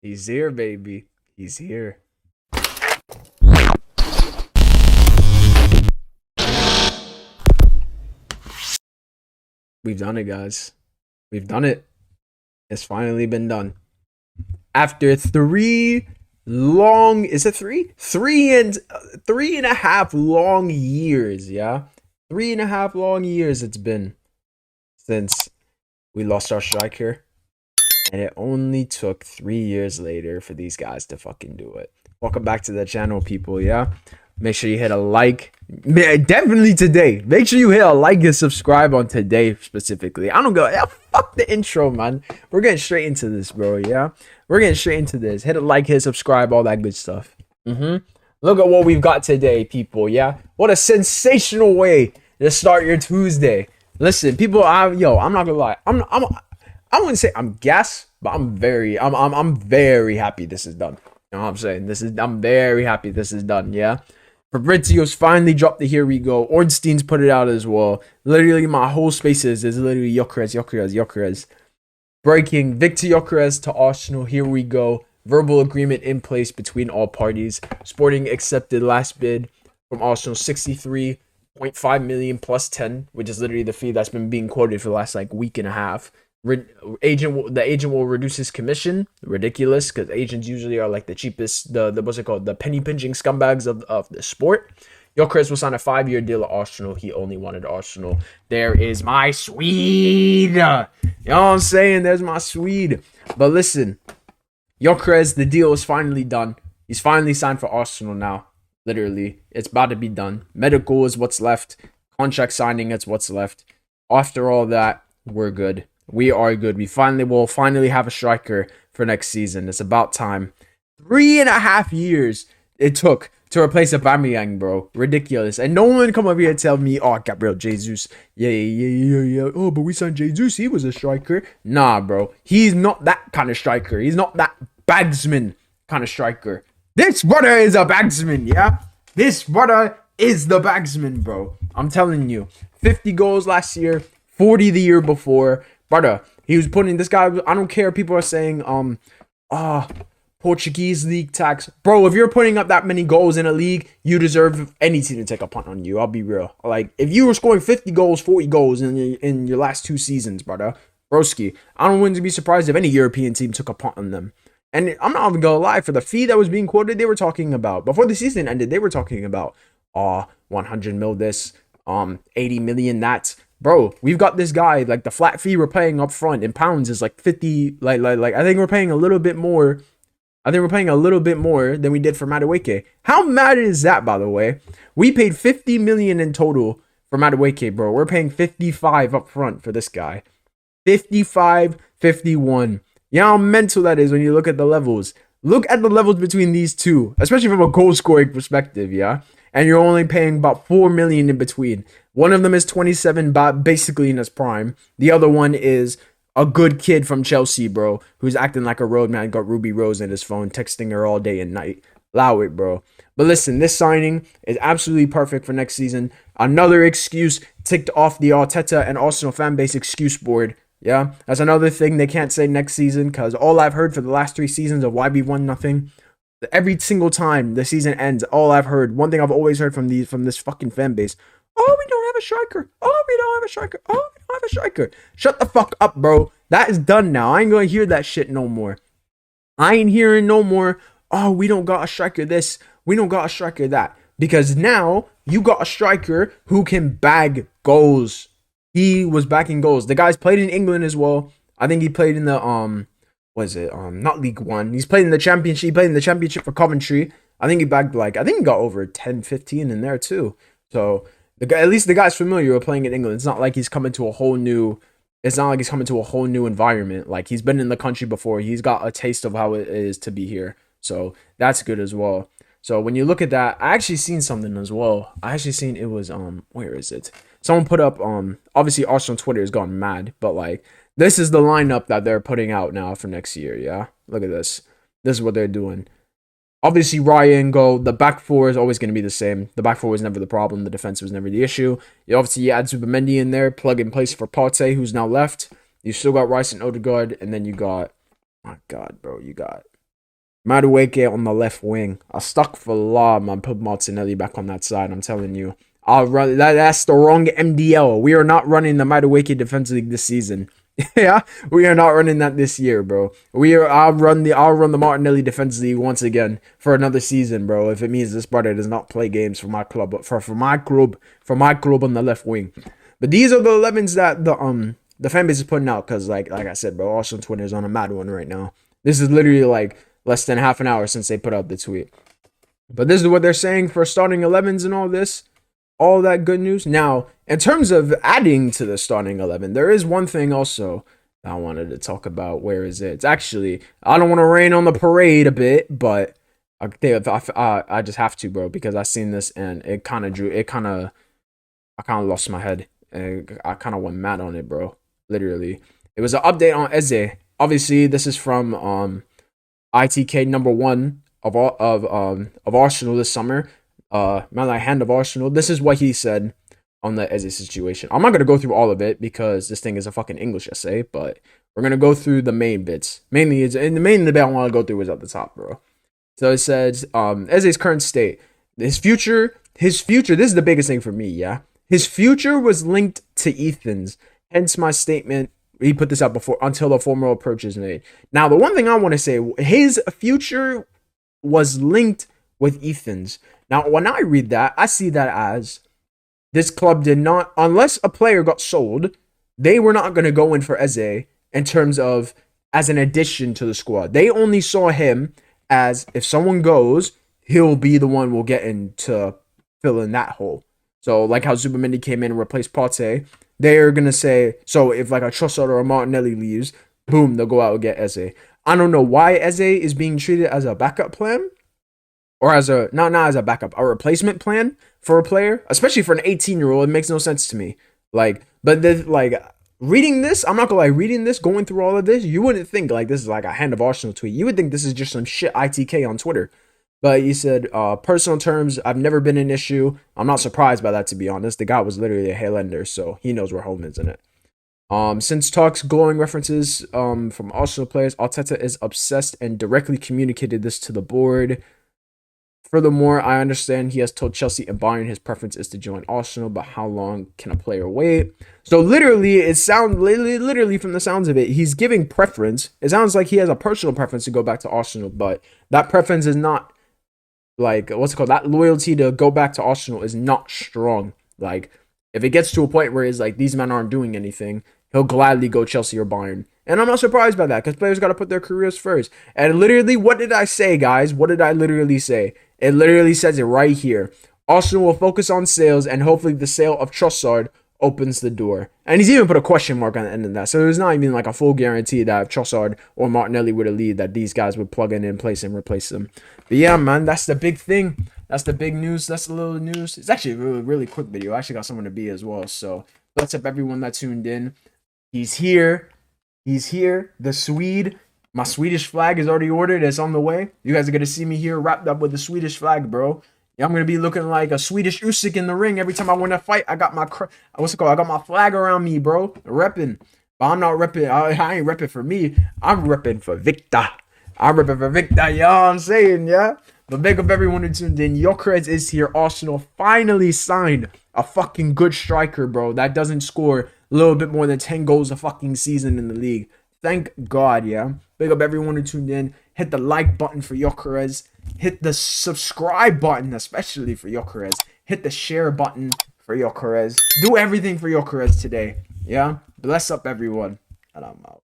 He's here, baby. He's here. We've done it, guys. We've done it. It's finally been done. After three long, is it three? Three and a half long years, yeah? 3.5 long years it's been since we lost our striker. And it only took 3 years later for these guys to fucking do it. Welcome back to the channel, people, yeah? Make sure you hit a like. Definitely today. Make sure you hit a like and subscribe on today specifically. I don't go, yeah, fuck the intro, man. We're getting straight into this, bro, yeah? We're getting straight into this. Hit a like, hit subscribe, all that good stuff. Look at what we've got today, people, yeah? What a sensational way to start your Tuesday. Listen, people, I'm not gonna lie. I wouldn't say I'm gassed, but I'm very happy this is done. You know what I'm saying? I'm very happy this is done, yeah? Fabrizio's finally dropped the here we go. Ornstein's put it out as well. Literally, my whole spaces is literally Gyokeres. Breaking Viktor Gyokeres to Arsenal. Here we go. Verbal agreement in place between all parties. Sporting accepted last bid from Arsenal, 63.5 million plus 10, which is literally the fee that's been being quoted for the last week and a half. The agent will reduce his commission. Ridiculous, because agents usually are the cheapest, the what's it called, the penny pinching scumbags of the sport. Gyokeres will sign a 5-year deal at Arsenal. He only wanted Arsenal. There is my Swede. You know what I'm saying? There's my Swede. But listen, Gyokeres, the deal is finally done. He's finally signed for Arsenal now. Literally, it's about to be done. Medical is what's left. Contract signing is what's left. After all that, we're good. We are good. We will finally have a striker for next season. It's about time. 3.5 years it took to replace Aubameyang, bro. Ridiculous. And no one come over here and tell me, oh, Gabriel Jesus. Yeah. Oh, but we signed Jesus. He was a striker. Nah, bro. He's not that kind of striker. He's not that bagsman kind of striker. This brother is a bagsman, yeah? This brother is the bagsman, bro. I'm telling you. 50 goals last year. 40 the year before. Brother, he was putting this guy. I don't care. People are saying, Portuguese league tax. Bro, if you're putting up that many goals in a league, you deserve any team to take a punt on you. I'll be real. If you were scoring 50 goals, 40 goals in your last 2 seasons, brother, broski, I wouldn't be surprised if any European team took a punt on them. And I'm not even gonna lie, for the fee that was being quoted, they were talking about, before the season ended, they were talking about, 100 mil this, 80 million that. Bro, we've got this guy, the flat fee we're paying up front in pounds is 50, I think we're paying a little bit more. I think we're paying a little bit more than we did for Madueke. How mad is that, by the way? We paid 50 million in total for Madueke, bro. We're paying 55 up front for this guy. 55, 51. You know how mental that is when you look at the levels. Look at the levels between these two, especially from a goal scoring perspective, yeah? And you're only paying about 4 million in between. One of them is 27, basically in his prime. The other one is a good kid from Chelsea, bro, who's acting like a road man, got Ruby Rose in his phone, texting her all day and night. Allow it, bro. But listen, this signing is absolutely perfect for next season. Another excuse ticked off the Arteta and Arsenal fan base excuse board. Yeah, that's another thing they can't say next season, because all I've heard for the last 3 seasons of why we won nothing, every single time the season ends, all I've heard, one thing I've always heard from this fucking fan base, oh, we don't have a striker. Oh, we don't have a striker. Oh, we don't have a striker. Shut the fuck up, bro. That is done now. I ain't gonna hear that shit no more. I ain't hearing no more, oh, we don't got a striker this, we don't got a striker that. Because now you got a striker who can bag goals. He was bagging goals. The guy's played in England as well. I think he played in the not League One. He's played in the Championship. He played in the Championship for Coventry. I think he bagged I think he got over 10, 15 in there too. So at least the guy's familiar with playing in England. It's not like he's coming to a whole new. It's not like he's coming to a whole new environment. He's been in the country before. He's got a taste of how it is to be here. So that's good as well. So when you look at that, I actually seen something as well. I actually seen it was where is it? Someone put up obviously Arsenal Twitter has gone mad, but this is the lineup that they're putting out now for next year, yeah? Look at this. This is what they're doing. Obviously, Ryan go. The back four is always going to be the same. The back four was never the problem. The defense was never the issue. You add Zubimendi in there, plug in place for Partey, who's now left. You still got Rice and Odegaard, and then you got, oh my God, bro, you got Madueke on the left wing. Astaghfirullah, man. Put Martinelli back on that side. I'm telling you. I'll run that's the wrong MDL. We are not running the Madueke Defense League this season. Yeah, we are not running that this year, bro. I'll run the Martinelli Defense League once again for another season, bro. If it means this brother does not play games for my club, but for my club on the left wing. But these are the 11s that the fan base is putting out, because like I said, bro, Arsenal Twitter is on a mad one right now. This is literally like less than half an hour since they put out the tweet. But this is what they're saying for starting 11s and all this. All that good news. Now, in terms of adding to the starting 11, there is one thing also I wanted to talk about. Where is it? It's actually, I don't want to rain on the parade a bit, but I just have to, bro, because I seen this and I kind of lost my head. And I kind of went mad on it, bro. Literally. It was an update on Eze. Obviously, this is from ITK #1 of Arsenal this summer. Hand of Arsenal. This is what he said on the Eze situation. I'm not gonna go through all of it because this thing is a fucking English essay, but we're gonna go through the main bits. Mainly, the main bit I want to go through is at the top, bro. So it says, Eze's current state, his future. This is the biggest thing for me. Yeah, his future was linked to Ethan's. Hence my statement. He put this out before until the formal approach is made. Now, the one thing I want to say, his future was linked with Ethan's. Now, when I read that, I see that as this club did not, unless a player got sold, they were not going to go in for Eze in terms of as an addition to the squad. They only saw him as if someone goes, he'll be the one we'll get in to fill in that hole. So, like how Zubamendi came in and replaced Partey, they're going to say, so if like a Trossard or a Martinelli leaves, boom, they'll go out and get Eze. I don't know why Eze is being treated as a backup plan. Or as a, not as a backup, a replacement plan for a player, especially for an 18-year-old. It makes no sense to me. Reading this, I'm not gonna lie, reading this, going through all of this, you wouldn't think like this is like a Hand of Arsenal tweet. You would think this is just some shit ITK on Twitter. But he said, personal terms, I've never been an issue. I'm not surprised by that, to be honest. The guy was literally a Highlander, so he knows where home is in it. Since talks glowing references from Arsenal players, Arteta is obsessed and directly communicated this to the board. Furthermore, I understand he has told Chelsea and Bayern his preference is to join Arsenal, but how long can a player wait? So literally from the sounds of it, he's giving preference. It sounds like he has a personal preference to go back to Arsenal, but that preference is not like, that loyalty to go back to Arsenal is not strong. Like, if it gets to a point where it's like these men aren't doing anything, he'll gladly go Chelsea or Bayern. And I'm not surprised by that, because players got to put their careers first. And literally, what did I say, guys? What did I literally say? It literally says it right here. Arsenal will focus on sales, and hopefully the sale of Trossard opens the door. And he's even put a question mark on the end of that. So there's not even like a full guarantee that if Trossard or Martinelli were to leave, that these guys would plug in place and replace them. But yeah, man, that's the big thing. That's the big news. That's the little news. It's actually a really, really quick video. I actually got someone to be as well. So bless up everyone that tuned in. He's here. He's here. The Swede. My Swedish flag is already ordered. It's on the way. You guys are going to see me here wrapped up with the Swedish flag, bro. Yeah, I'm going to be looking like a Swedish Usyk in the ring. Every time I win a fight, I got my, I got my flag around me, bro. Repping. But I'm not repping. I ain't repping for me. I'm repping for Viktor. I'm repping for Viktor. You know what I'm saying, yeah? But big up everyone who tuned in. Gyokeres is here. Arsenal finally signed a fucking good striker, bro. That doesn't score a little bit more than 10 goals a fucking season in the league. Thank God, yeah. Big up everyone who tuned in. Hit the like button for Gyokeres. Hit the subscribe button, especially for Gyokeres. Hit the share button for Gyokeres. Do everything for Gyokeres today, yeah? Bless up everyone. And I'm out.